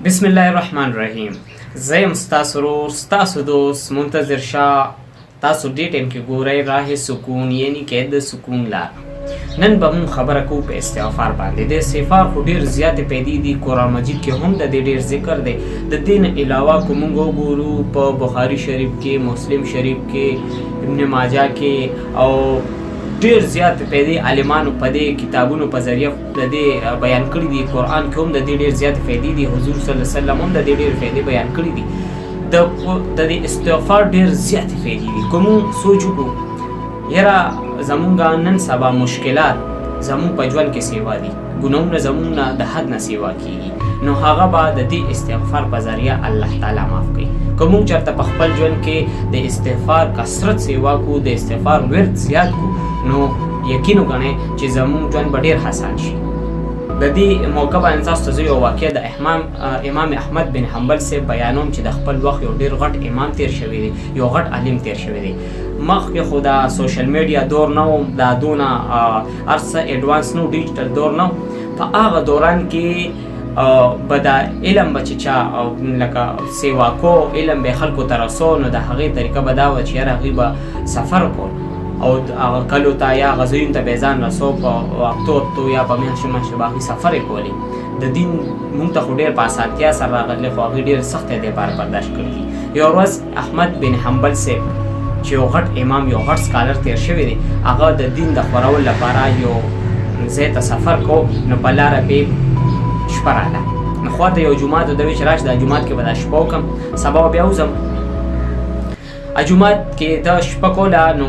بسم الله الرحمن الرحیم. زه یم ستاسو ورور ستاسو دوست منتظر شاه. تاسو دې ټایم کې ګورئ راه سکون یعنی کې د سکون لار. نن به مون خبره کوو په استغفار باندې. د استغفار خو ډېر زیاتې پیدې دي، قرآن مجید کې هم د دې ډېر ذکر دی. د دې نه علاوه که مونږ وګورو په بخاري شریف کې، مسلم شریف کې، ابن ماجه کې او ډېر زیات پیدې عالمانو په دې کتابونو په ذریعه د دې بیان کړي دي. قرآن کې هم د دې ډېر زیات پیدې دي. حضور صلی الله علیه وسلم هم د دې ډېر پیدې بیان کړي دي. د دې استغفار ډېر زیات پیدې دي. که مونږ سوچ وکړو یاره زمونږ نن سبا مشکلات زمونږ په ژوند کې سیوا دي، ګناهونه زمونږ نه د حد نه سیوا کېږي، نو هغه به د دې استغفار په ذریعه الله تعالی معاف کوي. که مونږ چېرته په خپل ژوند کې د استغفار کثرت سیوا کړو، د استغفار ورد زیات کړو، نو یقین وګڼئ چې زمونږ ژوند به ډېر حسان شي. د دې موقع باندې تاسو ته زه یو واقعه د امام احمد بن حنبل صاحب بیانوم چې د خپل وخت یو ډېر غټ امام تیر شوی دی، یو غټ عالم تیر شوی دی. مخکې خو دا سوشل میډیا دور نه و، دا دونه هر څه ایډوانس نه و، ډیجیټل دور نه و. په هغه دوران کې به دا علم به چې چا لکه سیوا کو، علم به خلکو ته رسو، نو د هغې طریقه به دا وه چې یاره هغوی به سفر کول او هغه کلو ته یا هغه ځایونو ته به یې ځان رسو، په هفتو یا په میاشتو به هغوی سفر یې کولې. د دین مونږ ته خو ډېر په اسانتیا سره راغلی، خو هغوی ډېر سخت یې دې لپاره برداشت کړي دي. یوه ورځ احمد بن حنبل صاحب چې یو غټ امام، یو غټ سکالر تیر شوی دی، هغه د دین د خپرولو لپاره یو ځای ته سفر کو، نو په لاره به شپه راغله. نو خواته یو جومات و، ده ویل چې راشه دا جومات کې به دا شپه وکړم، سبا بیا وځم. جومات کې دا شپه کوله، نو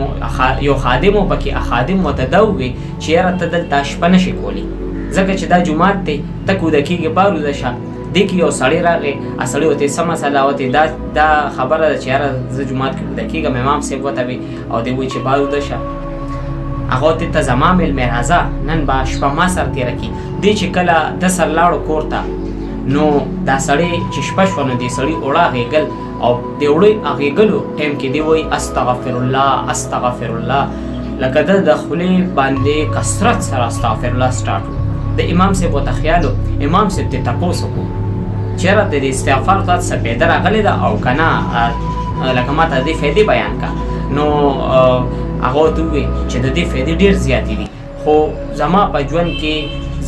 یو خادم و پکې، خادم ورته دا وویل چې یاره ته دلته شپه نشې کولی، ځکه چې دا جومات دی، ته کوده کېږې بار وده شه. دې کې یو سړی راغی، سړی ورته څه مسله وته، دا خبره ده چې یاره زه جومات کې کوده کېږم. امام صاحب ورته وی او دی وایي چې بار وده شه. هغه ورته ته زما مېلمه راځه، نن به شپه ما سره تېره کړي. دې چې کله ده سره لاړو کور ته، نو دا سړی چې شپه شوه، نو دې سړي اوړه غېږل، او د اوړه غېږلو ټایم کې دی وایي استغفر الله استغفر الله، لکه ده د خولې باندې کثرت سره استغفر الله سټارټ و. د امام صاحب ورته خیال و، امام صاحب ته تپوس وکړو چېرې د دې استغفار ته څه فایده راغلې ده او که نه، لکه ما ته د دې فایدې بیان کړه. نو هغه ورته وویل چې د دې فایدې ډېر زیاتې دي، خو زما په ژوند کې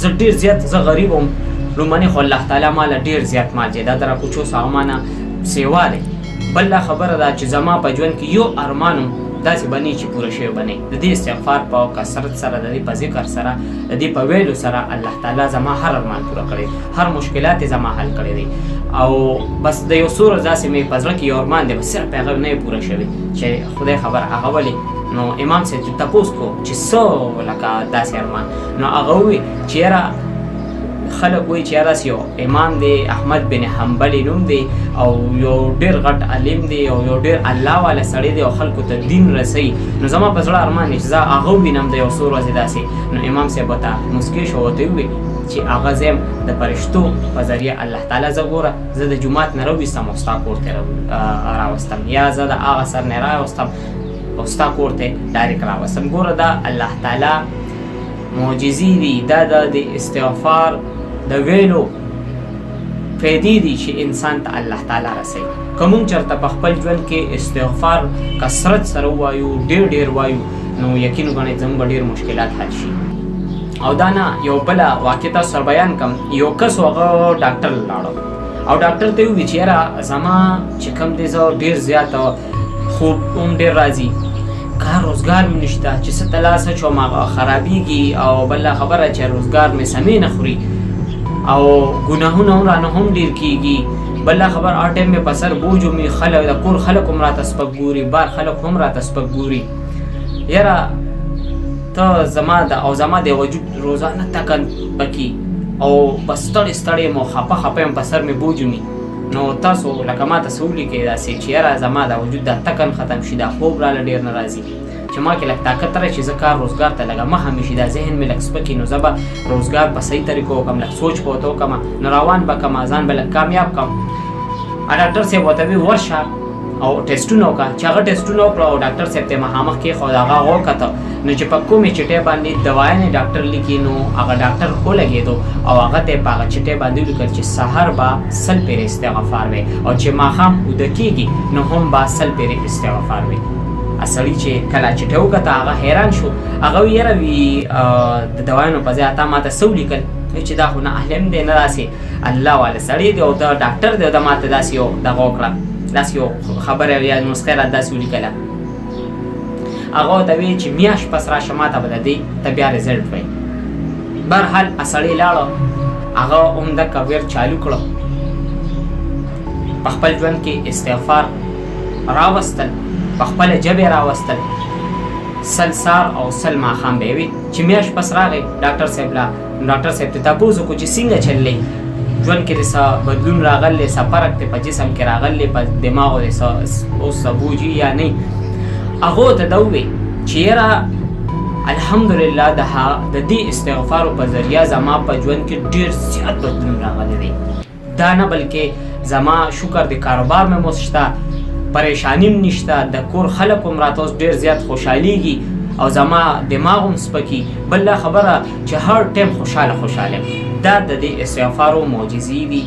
زه ډېر زیات، زه غریب وم لومړنی، خو الله تعالی ماله ډېر زیات مال جایداد راکوچو څه هغه مانه سیوا دی. بله خبره ده چې زما په ژوند کې یو ارمان و، داسې به نه چې پوره شوی به نه. د دې استغفار په کثرت سره، د دې په ذکر سره، د دې په ویلو سره الله تعالی زما هر ارمان پوره کړی، هر مشکلات یې زما حل کړی دی. او بس د یو څو ورځې داسې مې په زړه کې یو ارمان دی، بس صرف هغه نه پوره شوی چې خدای خبر هغه ولې. نو امام صاحب ته تپوس کو چې څه لکه داسې ارمان، نو هغه وویل چې یاره خلک وایي چې یاره یو امام دی، احمد بن حنبل نوم دی، او یو ډېر غټ عالم دی، او یو ډېر الله والا سړی دی، او خلکو ته دین رسوي. نو زما په زړه ارمان دی چې زه هغه ووینم د یو څو ورځې داسې. نو امام صاحب ورته موسکی شو، ورته وویل چې هغه ځای د فرشتو په ذریعه الله تعالی زه ګوره، زه د جومات نه راویستم او ستا کور ته راوستم، یا زه د هغه سر نه راوستم او ستا کور ته ډایرکټ راوستم. ګوره دا الله تعالی معجزې دي، دا د استغفار د ویلو فیدې دي چې انسان ته الله تعالی رسوي. که مونږ چېرته په خپل ژوند کې استغفار کثرت سره ووایو، ډېر وایو، نو یقین وګڼئ زموږ به ډېر مشکلات حل شي. او دا نه یو بله واقع تاسو سره بیان کړم. یو کس هغه ډاکټر لاړو او ډاکټر ته یې وویل چې یاره زما چې کوم دی زه ډېر زیات خوب هم ډېر راځي، کار روزګار مې نشته، چې څه ته لاس اچوم هغه خرابېږي، او بله خبره چې روزګار مې سمې نه خوري، او ګناهونه هم رانه هم ډېر کېږي. بله خبر هر ټایم مې په سر بوج ومي، خلک د کور خلک هم راته سپک ګوري، بار خلک هم راته سپک ګوري. یاره ته زما د وجود روزانه تکن پکې، او بس ستړی یم او خپه یم، په سر مې بوج ومي. نو تاسو لکه ما ته څه ولیکئ داسې چې یاره زما د وجود دا تکن ختم شي، دا خوب راله ډېر نه راځي، چې ما کې لږ طاقت راشي، چې زه کار روزګار ته لږه مخه مې شي، دا ذهن مې لږ سپک وي، نو زه به روزګار په صحیح طریقو وکړم، لږ سوچ به ورته وکړم، نو روان به کړم، ځان به لږ کامیاب کړم. ډاکټر صاحب ورته وویل ورشه او ټیسټونه وکړه چې هغه ټیسټونه وکړه او ډاکټر صاحب ته مخامخ کېښود هغه وکته نو چې په کومې چټۍ باندې دوايانې ډاکټر لیکي نو هغه ډاکټر ولګېدو او هغه ته په هغه چټۍ باندې ولیکل چې سهار به 100 پیرې استغفار وي او چې ماښام اوده کېږي نو هم به 100 پیرې استغفار وي. سړي چې کله چټۍ وکته هغه حیران شو هغه وی یاره وي د دوايانو په ځای تا ماته څه ولیکل چې دا خو نه اهلم دی نه داسې الله والا سړی دی او دا ډاکټر دی دا ماته داسې یو دغه وکړه داسې یو خبره یا نسخه را داسې ولیکله. هغه ته وی چې میاشت پس راشه ماته به د دې ته بیا رزلټ وایي. بهرحال سړی لاړه هغه عمدک ویر چالو کړه په خپل ژوند کې استغفار راوستل په خپله ژبې راوستل 100 سهار او 100 ماښام به یې وي چې میاشت پس راغی ډاکټر صاحب لا ډاکټر صاحب ته تپوس وکړو چې څنګه چللی ژوند کې د څه بدلون راغلی څه فرق دی په جسم کې راغلی په دماغو دی اوس څه بوجي یا نه. هغو ته دا ووی چې یاره الحمدلله د دې استغفارو په ذریعه زما په ژوند کې ډېر زیات بدلون راغلی دی. دا نه بلکې زما شکر د کاروبار مې اوس شته پریشانی هم نشته د کور خلک هم راته اوس ډېر زیات خوشحالیږي او زما دماغ هم سپکي بله خبره چې هر ټایم خوشحاله دا د دې استغفارو معجزې دي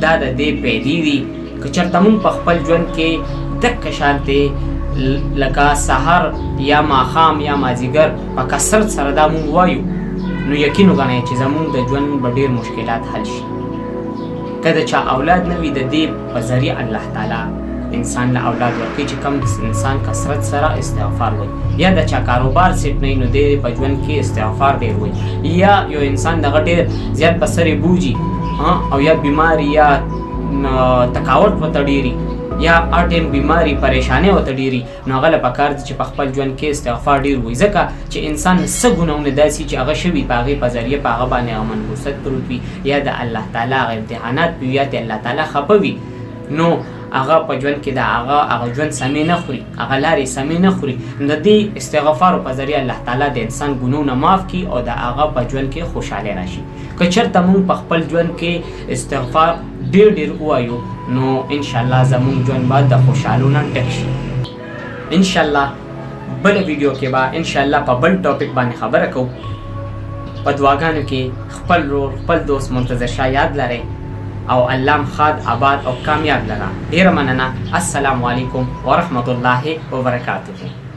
دا د دې پیدې دي که چېرته مونږ په خپل ژوند کې دقه شانتې لکه سهار یا ماښام یا مازدیګر په کثرت سره دا مونږ وایو نو یقین وګڼئ چې زمونږ د ژوند به ډېر مشکلات حل شي. که د چا اولاد نه وي د دې په ذریعه الله تعالی انسان له اولاد ورکوي چې کم انسان کثرت سره استغفار وایي یا د چا کاروبار سیټ نه وي نو د په ژوند کې استغفار ډېر وایي یا یو انسان دغه ډېر زیات په سرې بوجي او یا بیماري یا تکاوت ورته ډېري یا هر ټایم بیماري پریشانۍ ورته ډېري نو هغه له پکار دي چې په خپل ژوند کې استغفار ډېر وایي ځکه چې انسان څه ګناهونه داسې چې هغه شوي په هغې په ذریعه په هغه باندې هغه منحوست پروت وي یا د الله تعالی هغه امتحانات وي یا د الله تعالی خفه وي نو هغه په ژوند کې د هغه ژوند سمې نه خوري هغه لارې سمې نه خوري نو د دې استغفارو په ذریعه الله تعالی د انسان ګناهونه معاف کړي او د هغه په ژوند کې خوشحالي راشي. که چېرته مونږ په خپل ژوند کې استغفار ډېر ووایو نو انشاءالله زمونږ ژوند به د خوشحالو نه ډک شي. انشاءالله بله ویډیو کې به انشاءالله په بل ټاپک باندې خبره کوو. په دعاګانو کې خپل ورور خپل دوست منتظر شاه یاد لرئ او الله خاد آباد او کامیاب لرا. ډیره مننه. السلام علیکم ورحمت الله وبرکاته.